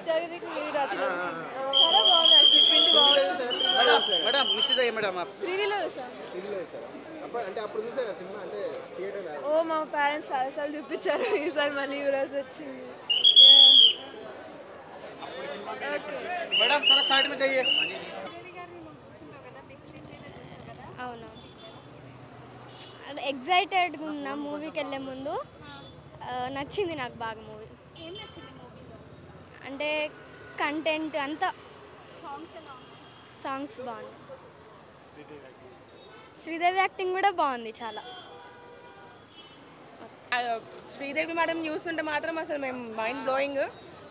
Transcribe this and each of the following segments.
జగదేక వీరుడు అతిలోక సుందరి చాలా బాగుంది actually print బాగుంది మేడం నిశ్చిత మేడం 3Dలో చూసాను అంటే అప్పుడు చూసారా సినిమా అంటే థియేటర్లో? ఓ మా పేరెంట్స్ చాలాసార్లు చూపించారు ఈసారి మళ్ళీ చూడాల్సి వచ్చింది ఓకే మేడం థోड़ा साइड में जाइए అవును ఎగ్జైటెడ్గా ఉన్న మూవీకి వెళ్ళే ముందు నచ్చింది నాకు బాగా మూవీ. ఏం నచ్చింది మూవీలో? అంటే కంటెంట్ అంతా సాంగ్స్ బాగున్నాయి. శ్రీదేవి యాక్టింగ్ కూడా బాగుంది చాలా. శ్రీదేవి మేడం చూస్తుంటే మాత్రం అసలు మేము మైండ్ బ్లోయింగ్.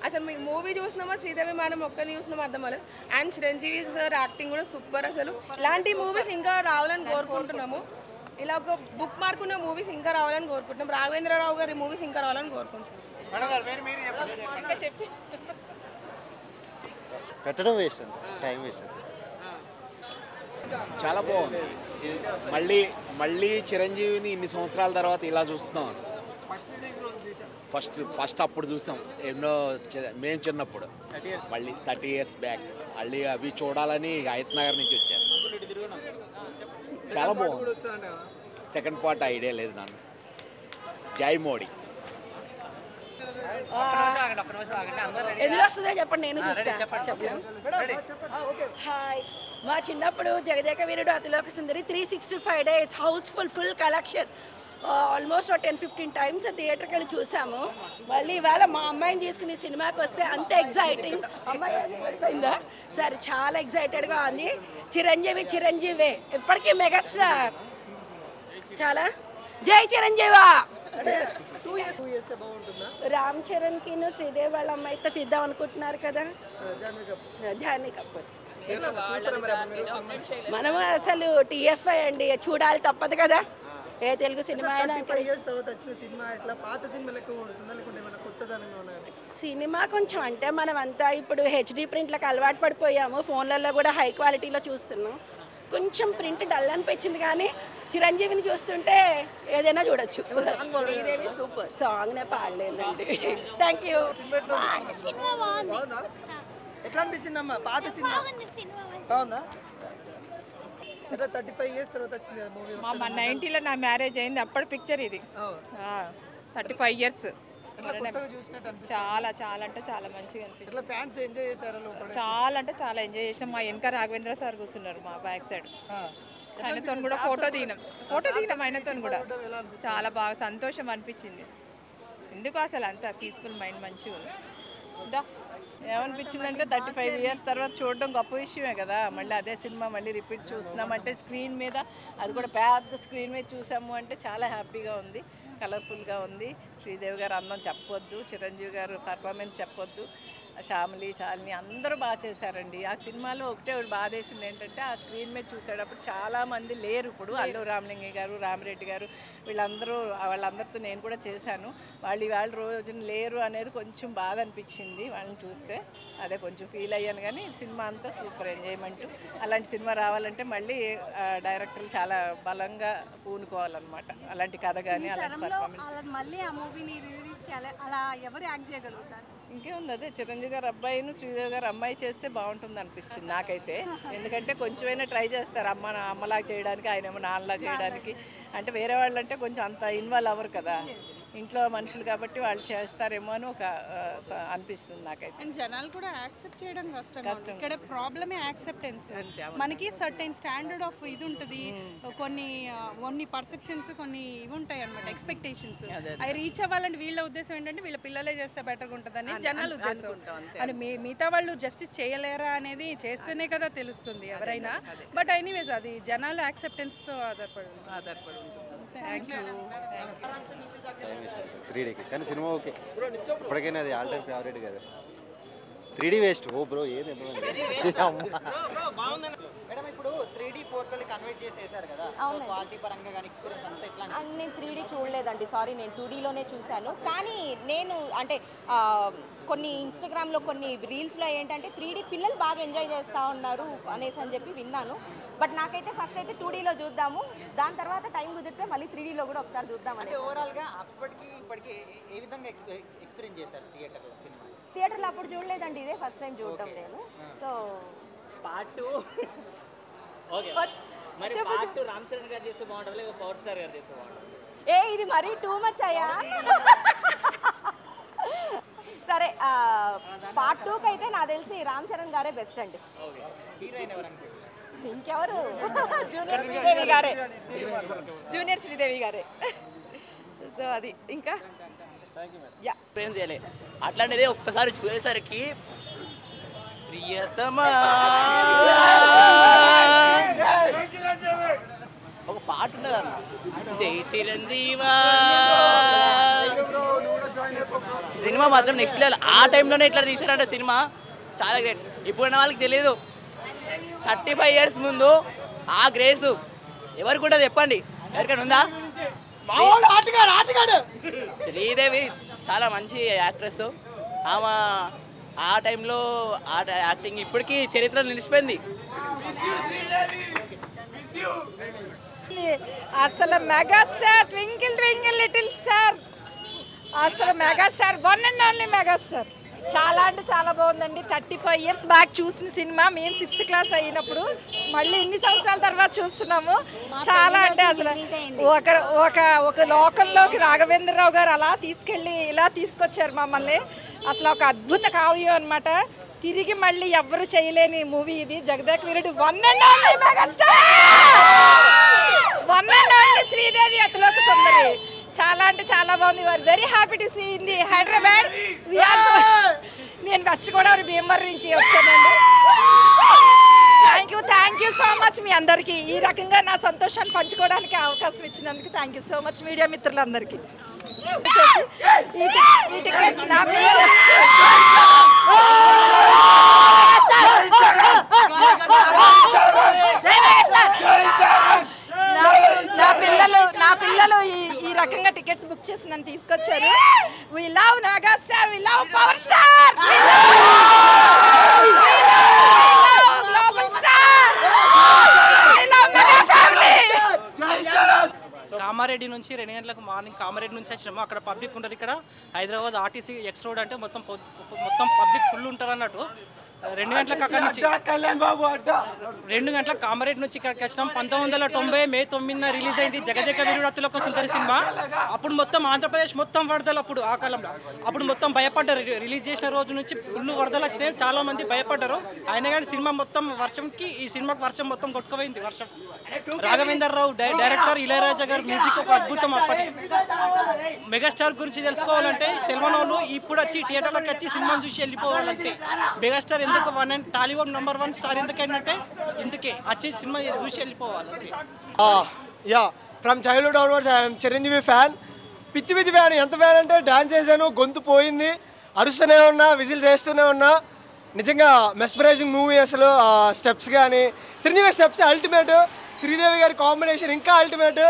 అసలు మీ మూవీ చూసినామా శ్రీదేవి మేడం ఒక్కరిని చూసినామా అర్థం అవ్వలేదు. అండ్ చిరంజీవి సార్ యాక్టింగ్ కూడా సూపర్. అసలు ఇలాంటి మూవీస్ ఇంకా రావాలని కోరుకుంటున్నాము. ఇలా ఒక బుక్ మార్క్ ఉన్న మూవీస్ ఇంకా రావాలని కోరుకుంటున్నాం. రాఘవేంద్రరావు గారి మూవీస్ ఇంకా రావాలని కోరుకుంటున్నాం. ఇంకా చెప్పి పెట్టడం వేస్ట్ అంత టైం వేస్ట్ అంత. చాలా బాగుంది. మళ్ళీ మళ్ళీ చిరంజీవిని ఇన్ని సంవత్సరాల తర్వాత ఇలా చూస్తున్నాం. ఫస్ట్ అప్పుడు చూసాం ఎన్నో మేము చిన్నప్పుడు, మళ్ళీ 30 years బ్యాక్. మళ్ళీ అవి చూడాలని హయత్ నగర్ నుంచి వచ్చాను. చాలా బాగుంది. సెకండ్ పార్ట్ ఐడియా లేదు నాన్న. జై మోడీ. ఎందులో వస్తుందో చెప్పండి, నేను చెప్పలేను. హాయ్, మా చిన్నప్పుడు Jagadeka Veerudu Athiloka Sundari 365 days house full full collection almost 10-15 times థియేటర్కి వెళ్ళి చూసాము. మళ్ళీ ఇవాళ మా అమ్మాయిని తీసుకుని సినిమాకి వస్తే అంత ఎగ్జైటింగ్. అమ్మాయి పడిపోయిందా సరే, చాలా ఎగ్జైటెడ్గా ఉంది. చిరంజీవే ఇప్పటికీ మెగాస్టార్. చాలా జై చిరంజీవా. రామ్ చరణ్కి శ్రీదేవి వాళ్ళ అమ్మాయితో తీద్దాం అనుకుంటున్నారు కదా, జాహ్నవి కపూర్. మనం అసలు టీఎఫ్ఐ అండి, చూడాలి తప్పదు కదా. ఏ తెలుగు సినిమా అయినా సినిమా కొంచెం అంటే మనం అంతా ఇప్పుడు హెచ్డి ప్రింట్లకు అలవాటు పడిపోయాము. ఫోన్లలో కూడా హై క్వాలిటీలో చూస్తున్నాం. కొంచెం ప్రింట్ డల్ అనిపించింది, కానీ చిరంజీవిని చూస్తుంటే ఏదైనా చూడొచ్చు. సూపర్ సాంగ్నే పాడలేదండి. Thank you. ఎట్లా అనిపించిందమ్మా పాత సినిమా? బాగుందా? 35 years తర్వాత వచ్చింది కదా మూవీ. మా 90లో నా మ్యారేజ్ అయింది, అప్పటి పిక్చర్ ఇది. 35 years. చాలా చాలా అంటే చాలా మంచిగా అనిపించింది. ఫ్యాన్స్ ఎంజాయ్ చేశారు, చాలా అంటే చాలా ఎంజాయ్ చేసినాం. మా వెనక రాఘవేంద్ర సార్ కూర్చున్నారు మా బ్యాక్ సైడ్. ఆయనతో కూడా ఫోటో దిగినాం ఆయనతో కూడా. చాలా బాగా సంతోషం అనిపించింది. ఎందుకు అసలు అంత పీస్ఫుల్ మైండ్ మంచిగా ఉంది. ఏమనిపించిందంటే 35 years తర్వాత చూడడం గొప్ప విషయమే కదా. మళ్ళీ అదే సినిమా మళ్ళీ రిపీట్ చూస్తున్నామంటే స్క్రీన్ మీద, అది కూడా పెద్ద స్క్రీన్ మీద చూసాము అంటే చాలా హ్యాపీగా ఉంది. కలర్ఫుల్గా ఉంది. శ్రీదేవి గారు అందం చెప్పొద్దు, చిరంజీవి గారు పర్ఫార్మెన్స్ చెప్పొద్దు, శాలిని అందరూ బాగా చేశారండి. ఆ సినిమాలో ఒకటే బాధేసింది ఏంటంటే ఆ స్క్రీన్ మీద చూసేటప్పుడు చాలామంది లేరు. ఇప్పుడు అల్లు రామలింగయ్య గారు, రామిరెడ్డి గారు వాళ్ళందరితో నేను కూడా చేశాను. వాళ్ళ రోజున లేరు అనేది కొంచెం బాధ అనిపించింది వాళ్ళని చూస్తే. అదే కొంచెం ఫీల్ అయ్యాను. కానీ సినిమా అంతా సూపర్ ఎంజాయ్మెంట్. అలాంటి సినిమా రావాలంటే మళ్ళీ డైరెక్టర్లు చాలా బలంగా పూనుకోవాలన్నమాట. అలాంటి కథ కానీ అలాంటి పర్ఫార్మెన్స్. మళ్ళీ ఆ మూవీని రిలీజ్ చేయాలి, అలా ఎవరు యాక్ట్ చేయగలుగుతారు? ఇంకేముంది, అదే చిరంజీవి గారు అబ్బాయిను శ్రీదేవి గారు అమ్మాయి చేస్తే బాగుంటుంది అనిపిస్తుంది నాకైతే. ఎందుకంటే కొంచెమైనా ట్రై చేస్తారు అమ్మలా చేయడానికి, ఆయనేమో నాన్నలా చేయడానికి. అంటే వేరే వాళ్ళు అంటే కొంచెం అంత ఇన్వాల్వ్ అవ్వరు కదా, ఇంట్లో మనుషులు కాబట్టి వాళ్ళు చేస్తారేమో అని ఒక అనిపిస్తుంది నాకైతే. అండ్ జనాలు కూడా యాక్సెప్ట్ చేయడం కష్టం. ఇక్కడ ప్రాబ్లమే యాక్సెప్టెన్స్. మనకి సర్టెన్ స్టాండర్డ్ ఆఫ్ ఇది ఉంటుంది, కొన్ని పర్సెప్షన్స్, కొన్ని ఇవి ఉంటాయి అనమాట, ఎక్స్పెక్టేషన్స్. అవి రీచ్ అవ్వాలంటే వీళ్ళ ఉద్దేశం ఏంటంటే వీళ్ళ పిల్లలే చేస్తే బెటర్గా ఉంటుందని జనాల ఉద్దేశం. అని మిగతా వాళ్ళు జస్టిస్ చేయలేరా అనేది చేస్తేనే కదా తెలుస్తుంది ఎవరైనా. బట్ ఎనీవేస్ అది జనాల యాక్సెప్టెన్స్తో ఆధారపడి ఉంటుంది. Thank you. 3Dకి కానీ సినిమా ఓకే. ఇప్పటికైనా అది ఆల్ టైమ్ ఫేవరెట్ కదా. 3D waste. ఓ బ్రో ఏది మేడం ఇప్పుడు 3D 4K కన్వర్ట్ చేసేసారు కదా, క్వాలిటీ పరంగా కానీ ఎక్స్పీరియన్స్ అంతా ఎట్లా? నేను 3D చూడలేదండి, సారీ. నేను 2Dలోనే చూశాను. కానీ నేను అంటే కొన్ని ఇన్స్టాగ్రామ్లో కొన్ని రీల్స్లో ఏంటంటే 3D పిల్లలు బాగా ఎంజాయ్ చేస్తూ ఉన్నారు అనేసి అని చెప్పి విన్నాను. బట్ నాకైతే ఫస్ట్ అయితే 2Dలో చూద్దాము, దాని తర్వాత టైం కుదిరితే మళ్ళీ 3Dలో కూడా ఒకసారి చూద్దామని. ఓవరాల్గా అప్పటికి ఇప్పటికి ఏ విధంగా ఎక్స్పీరియన్స్ చేశారు థియేటర్లో సినిమా? థియేటర్లో అప్పుడు చూడలేదండి, ఇదే ఫస్ట్ టైం చూడటం నేను. So part 2 okay. మరి పార్ట్ 2 రామ్ చరణ్ గారు చేస్తే బాగుంటుంది లేక పవర్ స్టార్ గారు చేస్తే బాగుంటుంది? ఇది మరీ టూ మచ్ అయ్యా. సరే పార్ట్ 2కి అయితే నాకు తెలిసి రామ్ చరణ్ గారే బెస్ట్ అండి. ఇంకెవరు? జూనియర్ శ్రీదేవి గారే, జూనియర్ శ్రీదేవి గారే. సో అది ఇంకా ఏం చేయలే అట్లాంటిదే ఒక్కసారి చూసేసరికి ప్రియతమా ఒక పాట ఉండదు అన్న, జై చిరంజీవా. సినిమా మాత్రం నెక్స్ట్ లెవెల్. ఆ టైంలోనే ఇట్లా తీసారంటే సినిమా చాలా గ్రేట్. ఇప్పుడున్న వాళ్ళకి తెలియదు, 35 years ముందు ఆ గ్రేసు ఎవరికి కూడా చెప్పండి, ఎవరికైనా ఉందా? శ్రీదేవి చాలా మంచి యాక్ట్రెస్. ఆమె ఆ టైంలో యాక్టింగ్ ఇప్పటికీ చరిత్రలో నిలిచిపోయింది. అసలు megastar, twinkle twinkle little star, అసలు megastar, one and only megastar. చాలా అంటే చాలా బాగుందండి. 35 years బ్యాక్ చూసిన సినిమా మేము 6th క్లాస్ అయినప్పుడు మళ్ళీ ఇన్ని సంవత్సరాల తర్వాత చూస్తున్నాము. చాలా అంటే అసలు ఒక లోకంలోకి రాఘవేంద్రరావు గారు అలా తీసుకెళ్ళి ఇలా తీసుకొచ్చారు మమ్మల్ని. అసలు ఒక అద్భుత కావ్యం అనమాట. తిరిగి మళ్ళీ ఎవ్వరు చేయలేని మూవీ ఇది. Jagadeka Veerudu, one and only megastar, one and only Sridevi Athiloka Sundari. చాలా అంటే చాలా బాగుంది. You are very happy to see in the Hyderabad. నేను వెస్ట్ గోదావరి భీమవరం నుంచి వచ్చానండి. థ్యాంక్ యూ సో మచ్ మీ అందరికీ. ఈ రకంగా నా సంతోషాన్ని పంచుకోవడానికి అవకాశం ఇచ్చినందుకు thank you so much media మిత్రులందరికీ. ఈ టికెట్స్ నా పిల్లలు నా పిల్లలు ఈ రకంగా టికెట్స్ బుక్ చేసి నన్ను తీసుకొచ్చారు. We love megastar, we love power star, we love global star, we love mega family. Kamareddy నుంచి 2 గంటలకు మార్నింగ్ కామారెడ్డి నుంచి వచ్చినాము. అక్కడ పబ్లిక్ ఉంటారు. ఇక్కడ హైదరాబాద్ ఆర్టీసీ ఎక్స్ రోడ్ అంటే మొత్తం పబ్లిక్ ఫుల్ ఉంటారు అన్నట్టు. 2 గంటలకు అక్కడ నుంచి 2 గంటలకు కామారెడ్డి నుంచి ఇక్కడికి వచ్చినాం. 1990 May 9న రిలీజ్ అయింది జగదేక వీరుడు అతిలోక సుందరి సినిమా. అప్పుడు మొత్తం ఆంధ్రప్రదేశ్ మొత్తం వరదలు. అప్పుడు ఆ కాలంలో అప్పుడు మొత్తం భయపడ్డారు. రిలీజ్ చేసిన రోజు నుంచి ఫుల్ వరదలు వచ్చినాయి, చాలా మంది భయపడ్డారు. అయినా కానీ సినిమా మొత్తం వర్షంకి, ఈ సినిమాకి వర్షం మొత్తం కొట్టుకుపోయింది. వర్షం రాఘవేంద్రరావు డైరెక్టర్, ఇళయరాజా గారు మ్యూజిక్ ఒక అద్భుతం. అప్పటి మెగాస్టార్ గురించి తెలుసుకోవాలంటే తెలియని వాళ్ళు ఇప్పుడు వచ్చి థియేటర్లోకి వచ్చి సినిమాను చూసి వెళ్ళిపోవాలంటే. మెగాస్టార్ ఎందుకు టాలీవుడ్ #1 స్టార్ ఎందుకంటే ఇందుకే వచ్చి సినిమా చూసి వెళ్ళిపోవాలి. Yeah from childhood onwards I'm Chiranjeevi fan. పిచ్చి ఫ్యాన్. ఎంత ఫ్యాన్ అంటే డాన్స్ చేశాను, గొంతు పోయింది, అరుస్తూనే ఉన్నా, విజిల్ చేస్తూనే ఉన్నా. నిజంగా మెస్పరైజింగ్ మూవీ. అసలు స్టెప్స్ కానీ చిరంజీవి స్టెప్స్ అల్టిమేట్. శ్రీదేవి గారి కాంబినేషన్ ఇంకా అల్టిమేట్.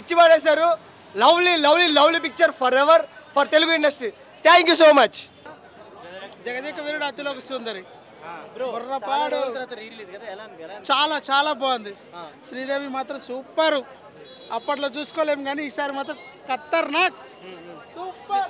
ఇచ్చి పడేశారు. Lovely lovely lovely picture forever for Telugu industry. Thank you so much. Jagadeka Veerudu Athiloka Sundari బుర్రపాడు చాలా చాలా బాగుంది. శ్రీదేవి మాత్రం సూపర్. అప్పట్లో చూసుకోలేము కానీ ఈసారి మాత్రం ఖతర్నాక్. సూపర్.